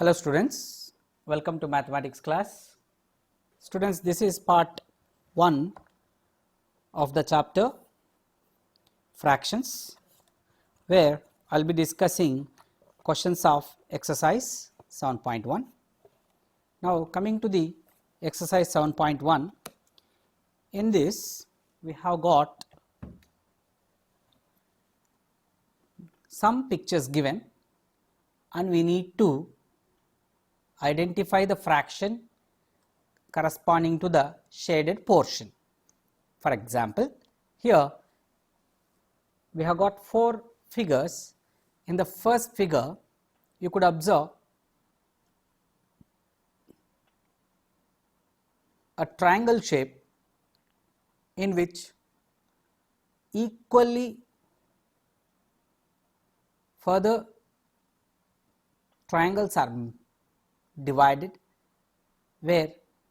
Hello students, welcome to mathematics class. Students, this is part 1 of the chapter fractions, where I will be discussing questions of exercise 7.1. Now coming to the exercise 7.1, in this we have got some pictures given and we need to identify the fraction corresponding to the shaded portion. For example, here we have got 4 figures. In the first figure, you could observe a triangle shape in which equally further triangles are divided, where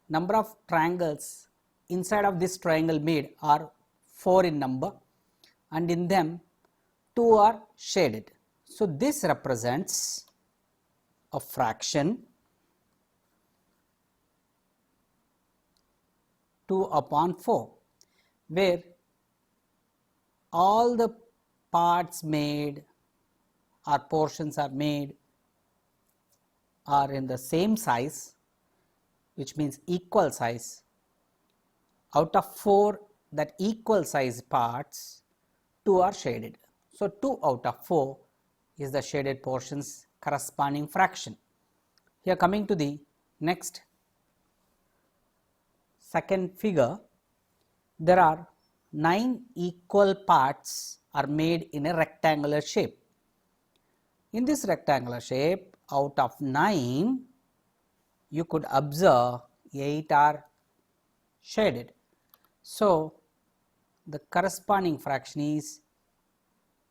number of triangles inside of this triangle made are 4 in number, and in them 2 are shaded. So this represents a fraction 2 upon 4, where all the parts made or portions are made are in the same size, which means equal size. Out of 4 that equal size parts, 2 are shaded. So 2 out of 4 is the shaded portions corresponding fraction. Here coming to the next second figure, there are 9 equal parts are made in a rectangular shape. In this rectangular shape, out of 9, you could observe 8 are shaded. So the corresponding fraction is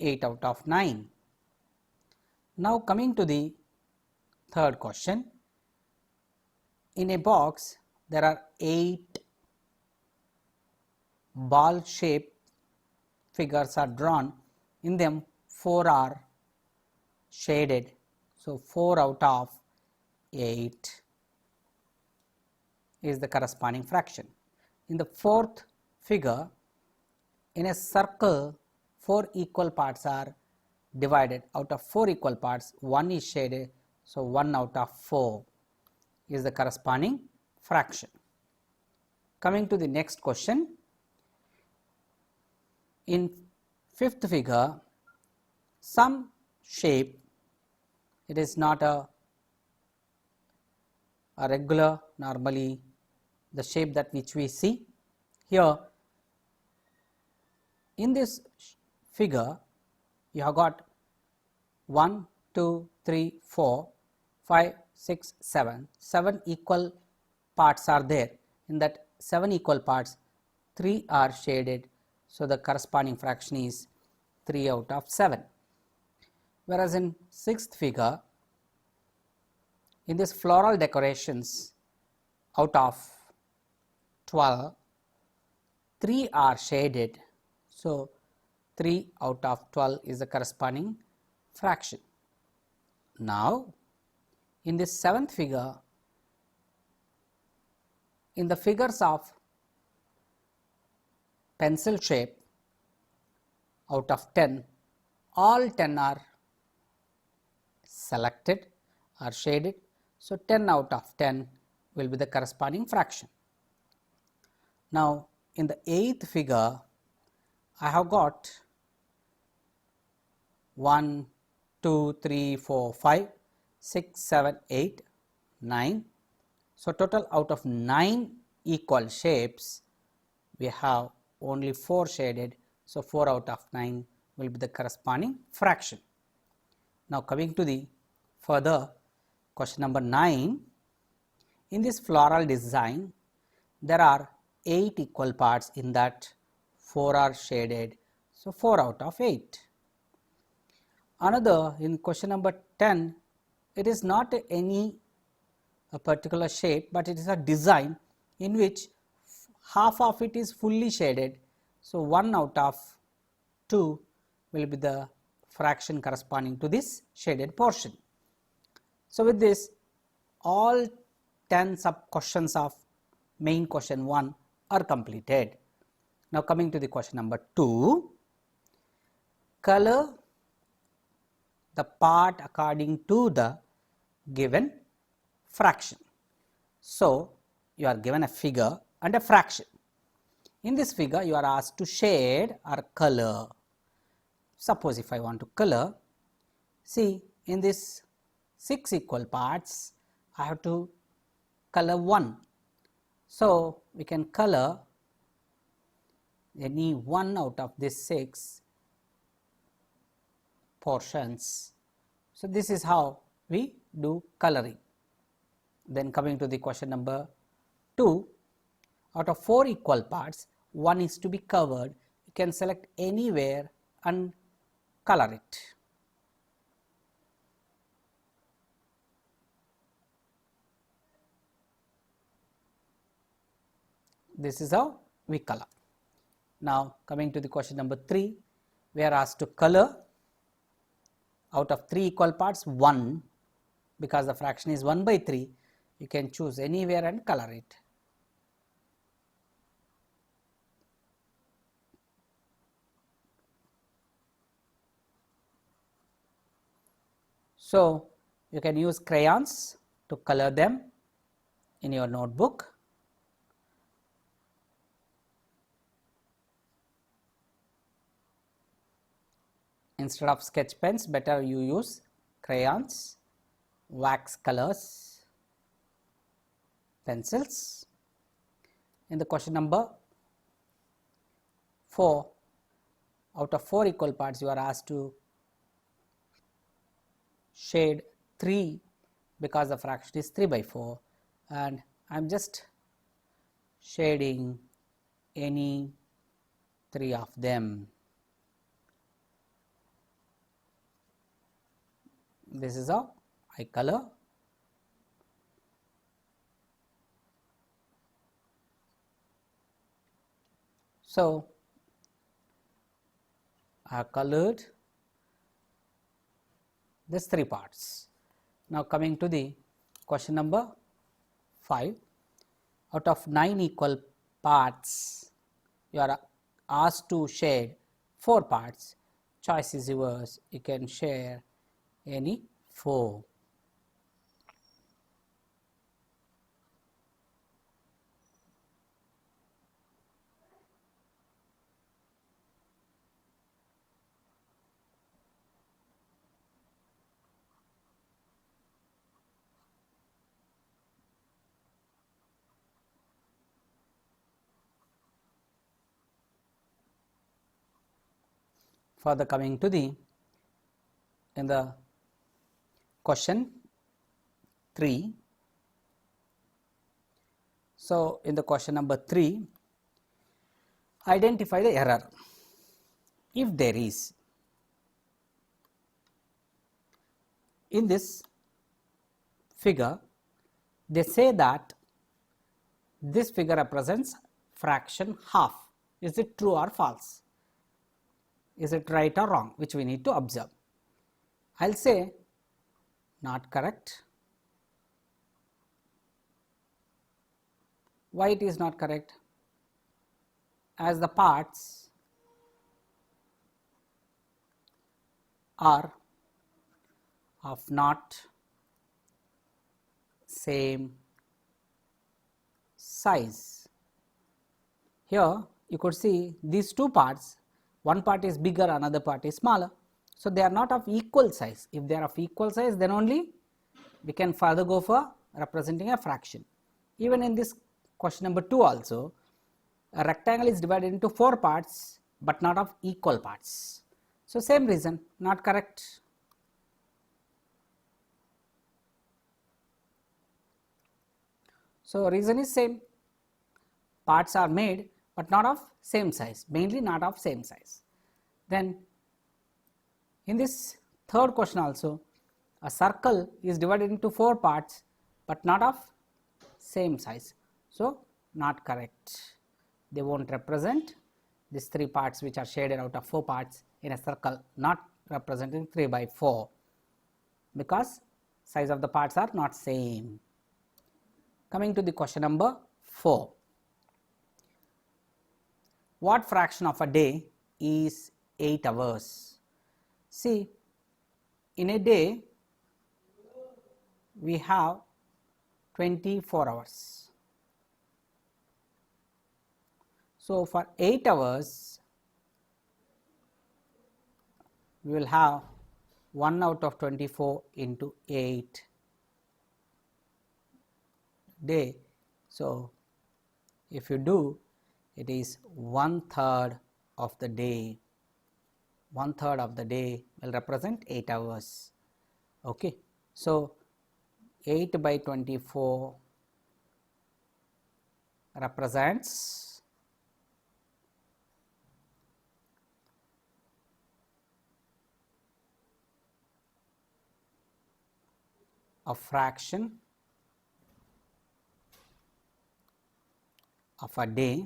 8 out of 9. Now coming to the third question, in a box there are 8 ball shaped figures are drawn. In them 4 are shaded. So 4 out of 8 is the corresponding fraction. In the fourth figure, in a circle 4 equal parts are divided. Out of 4 equal parts, 1 is shaded. So 1 out of 4 is the corresponding fraction. Coming to the next question, in fifth figure, some shape, it is not a regular, normally the shape that which we see. Here in this figure, you have got 1, 2, 3, 4, 5, 6, 7 equal parts are there. In that 7 equal parts, 3 are shaded. So the corresponding fraction is 3 out of 7. Whereas in sixth figure, in this floral decorations, out of 12, 3 are shaded. So 3 out of 12 is the corresponding fraction. Now in this seventh figure, in the figures of pencil shape, out of 10, all 10 are selected or shaded. So 10 out of 10 will be the corresponding fraction. Now in the eighth figure, I have got 1, 2, 3, 4, 5, 6, 7, 8, 9. So total out of 9 equal shapes, we have only 4 shaded. So 4 out of 9 will be the corresponding fraction. Now coming to the further question number 9, in this floral design, there are 8 equal parts, in that 4 are shaded. So 4 out of 8. Another, in question number 10, it is not a particular shape, but it is a design in which half of it is fully shaded. So 1 out of 2 will be the fraction corresponding to this shaded portion. So with this, all 10 sub questions of main question 1 are completed. Now coming to the question number 2, color the part according to the given fraction. So you are given a figure and a fraction. In this figure you are asked to shade or color. Suppose if I want to color, see in this 6 equal parts I have to color 1. So we can color any one out of these 6 portions. So this is how we do coloring. Then coming to the question number 2, out of 4 equal parts, 1 is to be covered. You can select anywhere and color it. This is how we color. Now coming to the question number 3, we are asked to color out of 3 equal parts 1, because the fraction is 1 by 3, you can choose anywhere and color it. So you can use crayons to color them in your notebook. Instead of sketch pens, better you use crayons, wax colors, pencils. In the question number 4, out of 4 equal parts, you are asked to shade 3, because the fraction is 3 by 4, and I am just shading any 3 of them. This is how I color. So I have colored these 3 parts. Now coming to the question number 5, out of 9 equal parts, you are asked to shade 4 parts. Choice is yours. You can share any 4. Further coming to the in the question 3. So in the question number 3, identify the error. If there is, in this figure they say that this figure represents fraction half. Is it true or false? Is it right or wrong, which we need to observe. I will say not correct. Why it is not correct? As the parts are of not same size. Here you could see these 2 parts, one part is bigger, another part is smaller. So they are not of equal size. If they are of equal size, then only we can further go for representing a fraction. Even in this question number 2 also, a rectangle is divided into 4 parts but not of equal parts. So same reason, not correct. So reason is same, parts are made but not of same size, mainly not of same size. Then in this third question also, a circle is divided into 4 parts but not of same size. So not correct. They won't represent these 3 parts which are shaded out of 4 parts in a circle, not representing 3 by 4, because size of the parts are not same. Coming to the question number 4. What fraction of a day is 8 hours? See, in a day we have 24 hours. So, for 8 hours we will have 1 out of 24 into 8 day. So, if you do, it is 1/3 of the day. 1/3 of the day will represent 8 hours. Okay. So, 8 by 24 represents a fraction of a day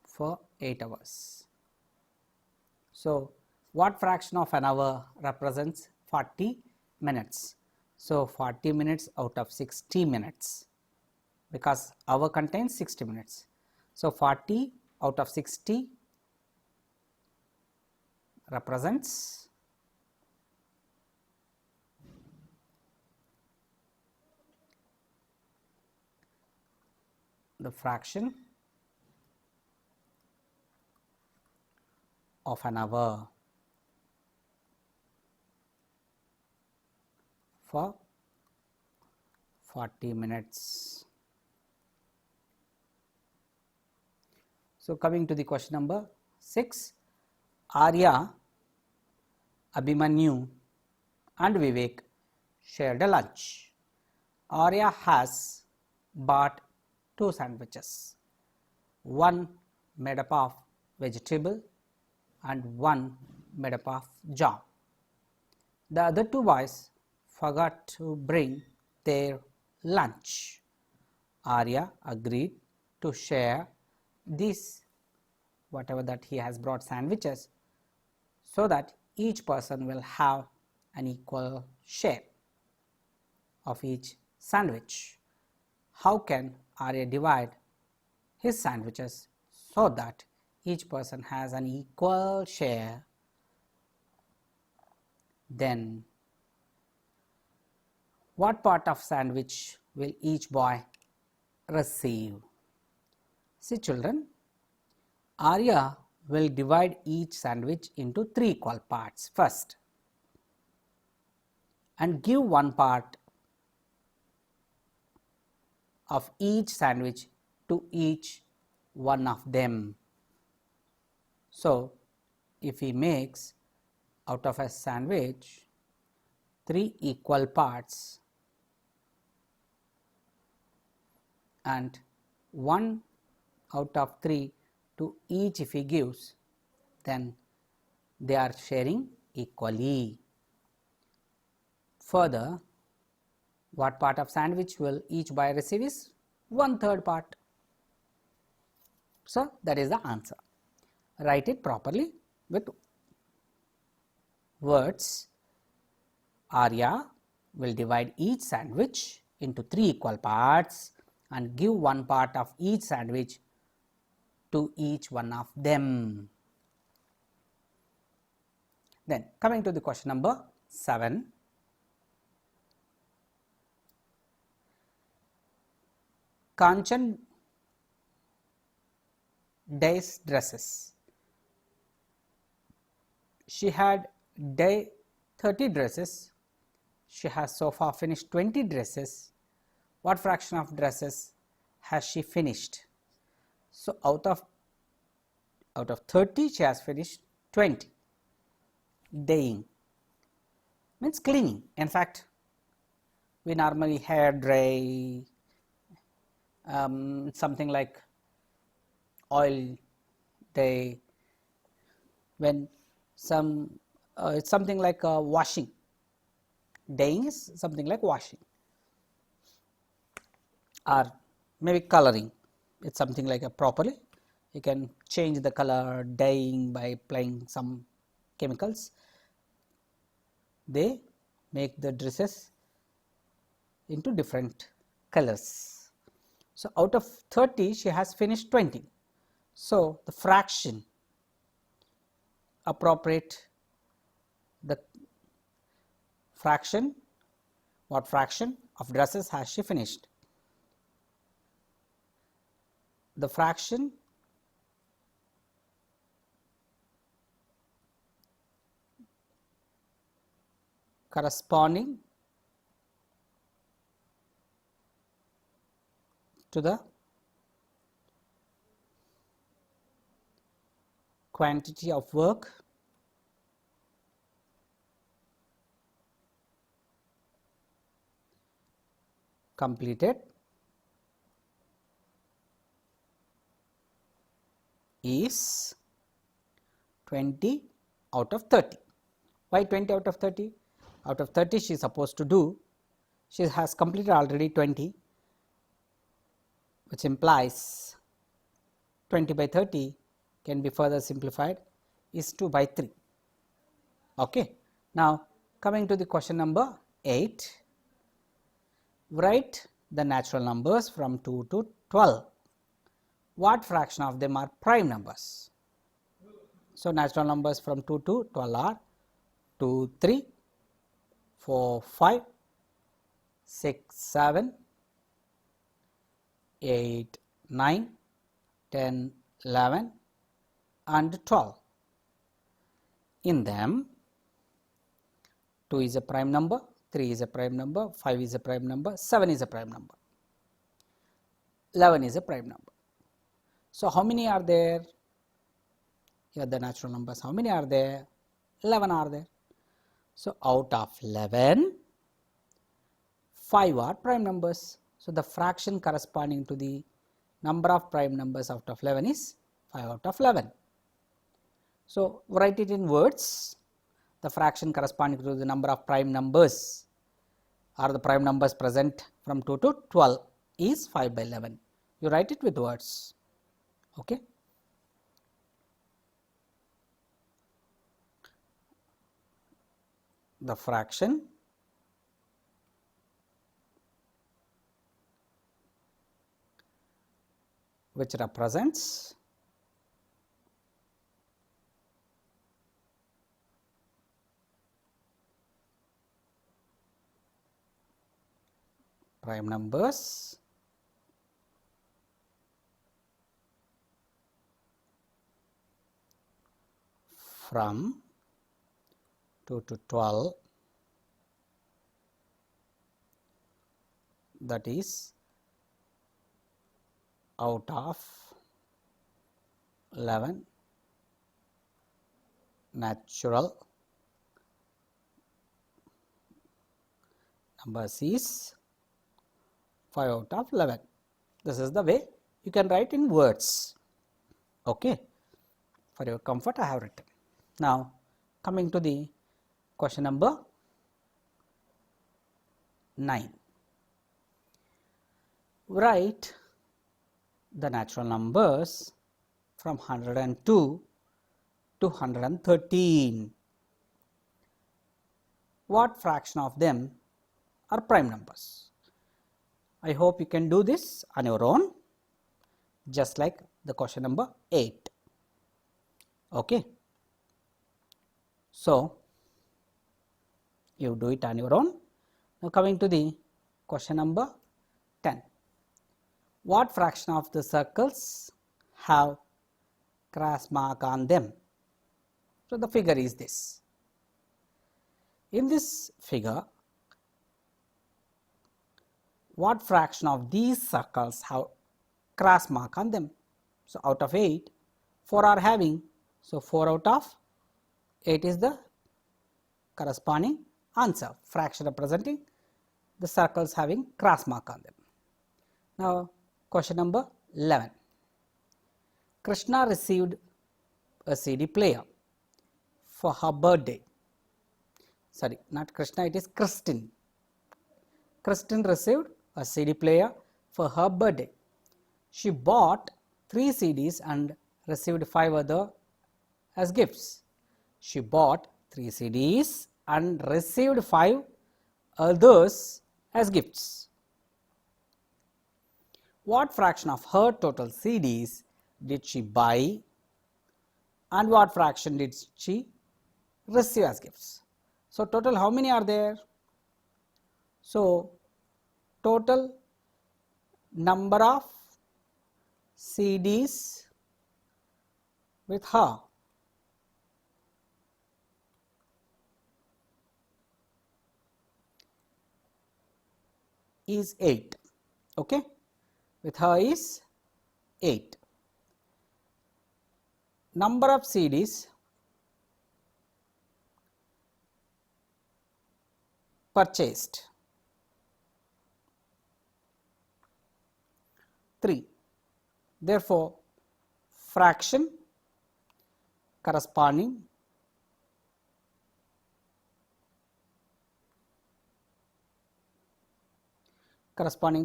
for 8 hours. So, what fraction of an hour represents 40 minutes? So, 40 minutes out of 60 minutes, because hour contains 60 minutes. So, 40 out of 60 represents the fraction of an hour for 40 minutes. So, coming to the question number 6, Arya, Abhimanyu and Vivek shared a lunch. Arya has bought 2 sandwiches, one made up of vegetable and one made up of jam. The other 2 boys forgot to bring their lunch. Arya agreed to share these, whatever that he has brought sandwiches, so that each person will have an equal share of each sandwich. How can Arya divide his sandwiches so that each person has an equal share? Then what part of sandwich will each boy receive? See children, Arya will divide each sandwich into 3 equal parts first and give one part of each sandwich to each one of them. So, if he makes out of a sandwich 3 equal parts and 1 out of 3 to each if he gives, then they are sharing equally. Further, what part of sandwich will each boy receive is 1/3 part. So, that is the answer. Write it properly with words. Arya will divide each sandwich into 3 equal parts and give one part of each sandwich to each one of them. Then coming to the question number 7. Kanchan dyes dresses. She had dyed 30 dresses. She has so far finished 20 dresses. What fraction of dresses has she finished? So, out of 30 she has finished 20. Dyeing means cleaning. In fact, we normally hair dry, something like oil dye, when it's something like washing. Dyeing is something like washing, or maybe coloring. It's something like a properly you can change the color. Dyeing by applying some chemicals, they make the dresses into different colors. So, out of 30 she has finished 20. So, the fraction appropriate, the fraction, what fraction of dresses has she finished? The fraction corresponding to the quantity of work completed is 20 out of 30. Why 20 out of 30? Out of 30 she is supposed to do, she has completed already 20, which implies 20 by 30 can be further simplified is 2 by 3. Okay. Now, coming to the question number 8, write the natural numbers from 2 to 12. What fraction of them are prime numbers? So, natural numbers from 2 to 12 are 2, 3, 4, 5, 6, 7, 8, 9, 10, 11 and 12. In them, 2 is a prime number, 3 is a prime number, 5 is a prime number, 7 is a prime number, 11 is a prime number. So, how many are there? Here the natural numbers, how many are there? 11 are there. So, out of 11, 5 are prime numbers. So, the fraction corresponding to the number of prime numbers out of 11 is 5 out of 11. So, write it in words. The fraction corresponding to the number of prime numbers or the prime numbers present from 2 to 12 is 5 by 11. You write it with words. Okay. The fraction which represents prime numbers from 2 to 12, that is out of 11 natural numbers is 5 out of 11. This is the way you can write in words. Okay. For your comfort I have written. Now, coming to the question number 9. Write the natural numbers from 102 to 113. What fraction of them are prime numbers? I hope you can do this on your own, just like the question number 8. Okay. So, you do it on your own. Now, coming to the question number 10. What fraction of the circles have cross mark on them? So, the figure is this. In this figure, what fraction of these circles have cross mark on them? So, out of 8, 4 are having. So, 4 out of 8 is the corresponding answer, fraction representing the circles having cross mark on them. Now, question number 11. Krishna received a CD player for her birthday. Sorry, not Krishna, it is Kristin. Kristin received a CD player for her birthday. She bought 3 CDs and received 5 other as gifts. She bought 3 CDs and received 5 others as gifts. What fraction of her total CDs did she buy and what fraction did she receive as gifts? So, total how many are there? So, total number of CDs with her is 8, okay, with her is 8. Number of CDs purchased 3. Therefore, fraction corresponding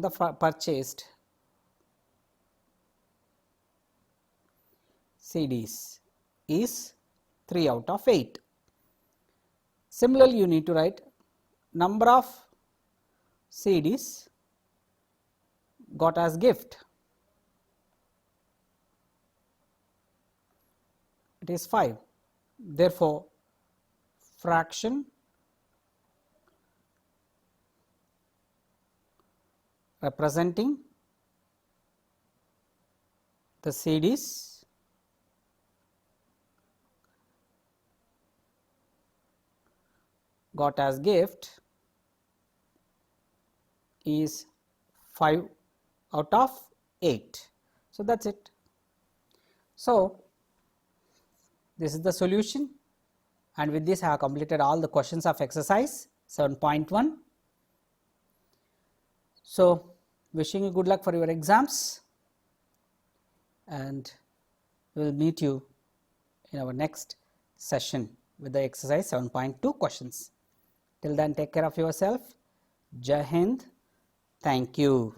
the purchased CDs is 3 out of 8. Similarly, you need to write number of CDs got as gift. It is 5. Therefore, fraction representing the CDs got as gift is 5 out of 8. So, that is it. So, this is the solution, and with this I have completed all the questions of exercise 7.1. So, wishing you good luck for your exams, and we will meet you in our next session with the exercise 7.2 questions. Till then, take care of yourself. Jai Hind. Thank you.